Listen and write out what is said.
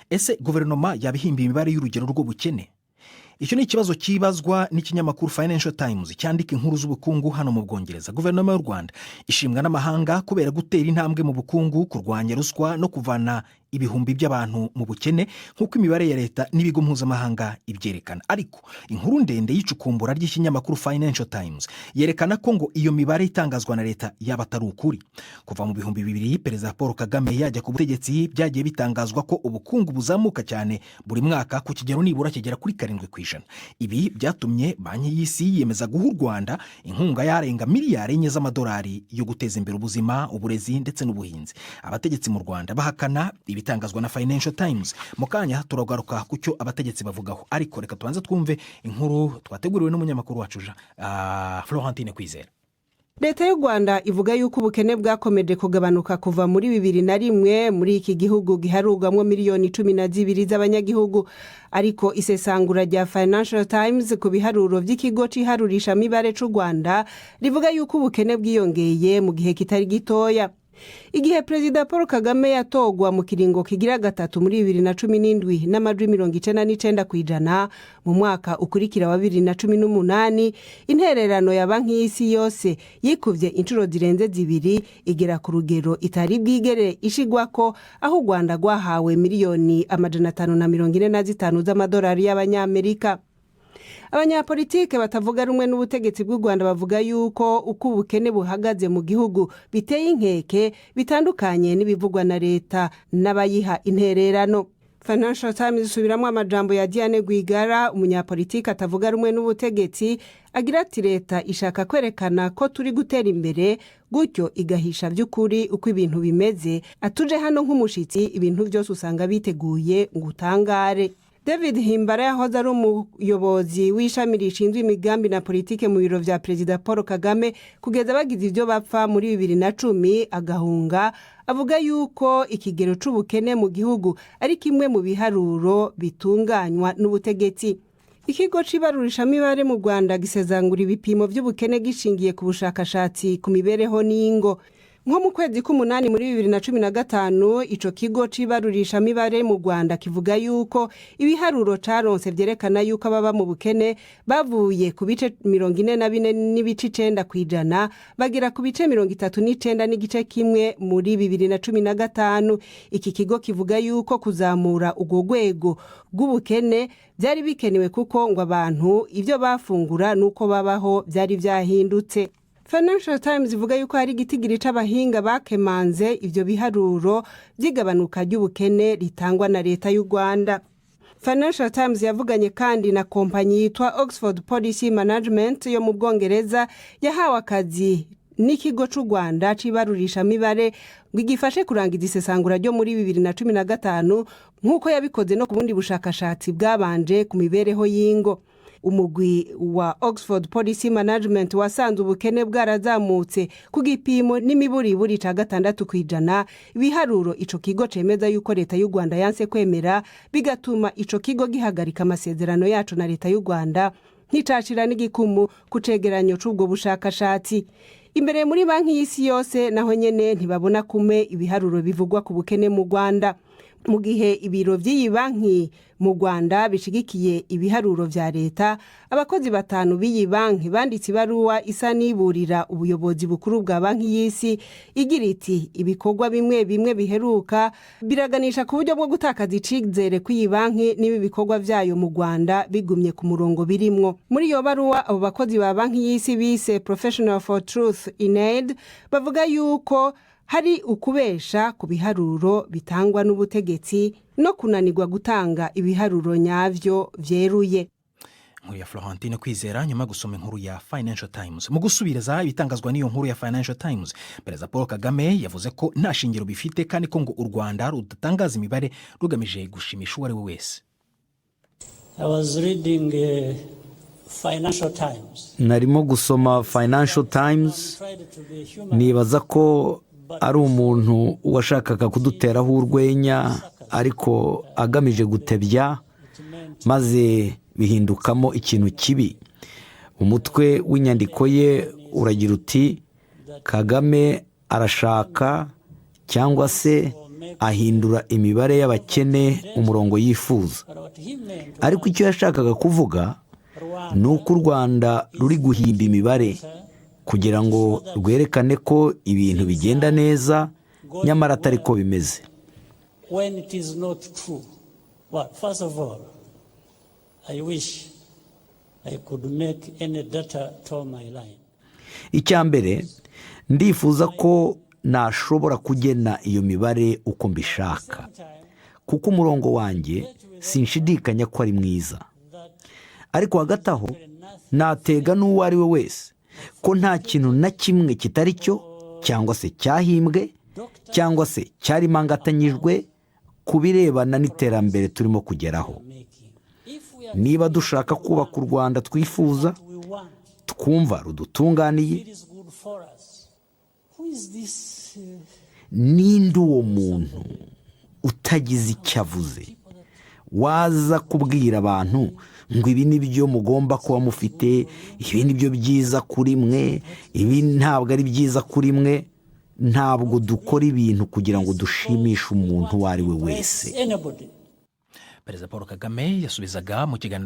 ese guverinoma yabihimba imibare y'urugero rw'ubukene? Icyo ni ikibazo kibazwa n'ikinyamakuru Financial Times cyandika inkuru z'ubukungu hano mu Bwongereza. Guverinoma y'u Rwanda ishimwa n'amahanga kubera gutera intambwe mu bukungu, kurwanya ruswa no kuvana ibihumbi by'abantu mu bukene nk'uko imibare ya leta n'ibigo mpuzamahanga ibyerekana. Ariko inkuru ndende y'icukumbura ry'ikinyamakuru Financial Times yerekana ko ngo iyo mibare itangazwa na leta yaba atari ukuri. Kuva mu 2000 Perezida Paul Kagame yajya ku butegetsi byagiye bitangazwa ko ubukungu buzamuka cyane buri mwaka ku kigero nibura kigera kuri 7%. Ibi byatumye Banki y'Isi yiyemeza guha u Rwanda inkunga yarenga miliyari 4 z'amadolari yo guteza imbere ubuzima, uburezi ndetse n'ubuhinzi. Abategetsi mu Rwanda bahakana ibitangazwa na Financial Times. Mukanya turagaruka ku cyo abategetsi bavugaho, ariko reka tubanze twumve inkuru twateguriwe n'umunyamakuru wacu Florentine Kwizera. Leta y'u Rwanda ivuga yuko ubukene bwakomeje kugabanuka kuva muri 2001 muri iki gihugu giharugwamo miliyoni 12 z'abanyagihugu, ariko isesangura rya Financial Times ku biharuro by'ikigo ciharurisha mibare c'u Rwanda rivuga yuko ubukene bwiyongeye mu gihe kitari gitoya. Igihe Perezida Paul Kagame yatogwa mu kiringo kigira gatatu muri 2017 n'amajwi 99% mu mwaka ukurikira wa 2018, intererano ya Banki y'Isi yose yikuvye inshuro zirenze 2 igera ku rugero itari bwigere ishigwako, aho u Rwanda rwahawe miliyoni 545 z'amadolari y'abanyamerika. Abanyapolitike batavuga rumwe n'ubutegetsi bw'u Rwanda bavuga yuko uko ubukene buhagaze mu gihugu biteye inkeke bitandukanye n'ibivugwa na leta n'abayiha intererano. Financial Times isubiramo amajambo ya Diane Rwigara, umunyapolitike atavuga rumwe n'ubutegetsi, agira ati leta ishaka kwerekana ko turi gutera imbere gutyo igahisha by'ukuri uko ibintu bimeze, atuje hano nk'umushitsi ibintu byose usanga biteguye ngo utangare. David Himbara yahoze ari umuyobozi w'ishami rishinzwe imigambi na politike mu biro vya Perezida Paul Kagame kugeza bagize ivyo bapfa muri 2010 agahunga, avuga yuko ikigero c'ubukene mu gihugu ari kimwe mu biharuro bitunganywa n'ubutegetsi. Ikigo cibarurisha mibare mu Rwanda gisezangura ibipimo by'ubukene gishingiye ku bushakashatsi ku mibereho n'ingo. Nko mu kwezi k'umunani muri 2015 ico kigo cibarurisha mibare mu Rwanda kivuga yuko ibiharuro caronse vyerekana yuko ababa mu bukene bavuye ku bice 44.9% bagera ku bice 39.1 muri 2015. Iki kigo kivuga yuko kuzamura ugo rwego rw'ubukene byari bikenewe kuko ngo abantu ivyo bafungura nuko babaho byari vyahindutse. Financial Times ivuga yuko hari igitigiri c'abahinga bakemanze ivyo biharuro by'igabanuka ry'ubukene ritangwa na leta y'u Rwanda. Financial Times yavuganye kandi na kompanyi yitwa Oxford Policy Management yo mu Bwongereza yahawe akazi n'ikigo c'u Rwanda cibarurisha mibare ngo igifashe kurangiza isesangura ryo muri 2015 nk'uko yabikoze no ku bundi bushakashatsi bwabanje ku mibereho y'ingo. Umugwi wa Oxford Policy Management wasanze ubukene bwarazamutse ku gipimo n'imiburiburi ca 6%, ibiharuro ico kigo cemeza yuko leta y'u Rwanda yanse kwemera, bigatuma ico kigo gihagarika amasezerano yacu na leta y'u Rwanda nticashira n'igikumu ku cegeranyo c'ubwo bushakashatsi. Imbere muri Banki y'Isi yose naho nyene ntibabona kume ibiharuro bivugwa ku bukene mu Rwanda. Mu gihe ibiro by'iyi banki mu Rwanda bishigikiye ibiharuro vya leta, abakozi 5 b'iyi banki banditse ibaruwa isa niburira ubuyobozi bukuru bwa Banki y'Isi igira iti ibikorwa bimwe bimwe biheruka biraganisha ku buryo bwo gutakaza icizere kw'iyi banki n'ibi bikorwa vyayo mu Rwanda bigumye ku murongo birimwo. Muri iyo baruwa abo bakozi ba Banki y'Isi bise Professional for Truth in Aid bavuga yuko hari ukubesha ku biharuro bitangwa n'ubutegetsi no kunanirwa gutanga ibiharuro nyavyo vyeruye. Nkuru ya Florentine Kwizera nyuma gusoma inkuru ya Financial Times. Mu gusubiriza ibitangazwa n'iyo nkuru ya Financial Times, Perezida Paul Kagame yavuze ko nta shingiro bifite kandi ko ngo u Rwanda rudatangaza imibare rugamije gushimisha uwari we wese. I was reading Financial Times. Narimo gusoma Financial Times, nibaza ko ari umuntu washakaga kuduteraho urwenya ariko agamije gutebya maze bihindukamo ikintu kibi. Umutwe w'inyandiko ye uragira uti Kagame arashaka cyangwa se ahindura imibare y'abakene umurongo yifuza. But what he meant Ariko icyo yashakaga kuvuga ni uko u Rwanda ruri guhimba imibare kugira ngo rwerekane ko ibintu bigenda neza nyamara atari ko bimeze. when it is not true. Well, first of all, I wish I could make any data to my line. Icya mbere, ndifuza ko nashobora kugena iyo mibare uko mbishaka, kuko umurongo wanjye sinshidikanya ko ari mwiza. Ariko hagati aho natega n'uwo ari we wese ko nta kintu na kimwe kitari cyo cyangwa se cyahimbwe cyangwa se cyarimangatanyijwe ku birebana n'iterambere turimo kugeraho. Niba dushaka kubaka u Rwanda twifuza, twumva rudutunganiye, It is good for us. Who is this? ninde uwo muntu utagize icyo avuze waza kubwira abantu ngo ibi ni byo mugomba kuba mufite, ibi ni byo byiza kuri mwe, ibi ntabwo ari byiza kuri mwe? Ntabwo dukora ibintu kugira ngo dushimishe umuntu uwo ari we wese. Anybody. Perezida Paul Kagame yasubizaga mu kiganiro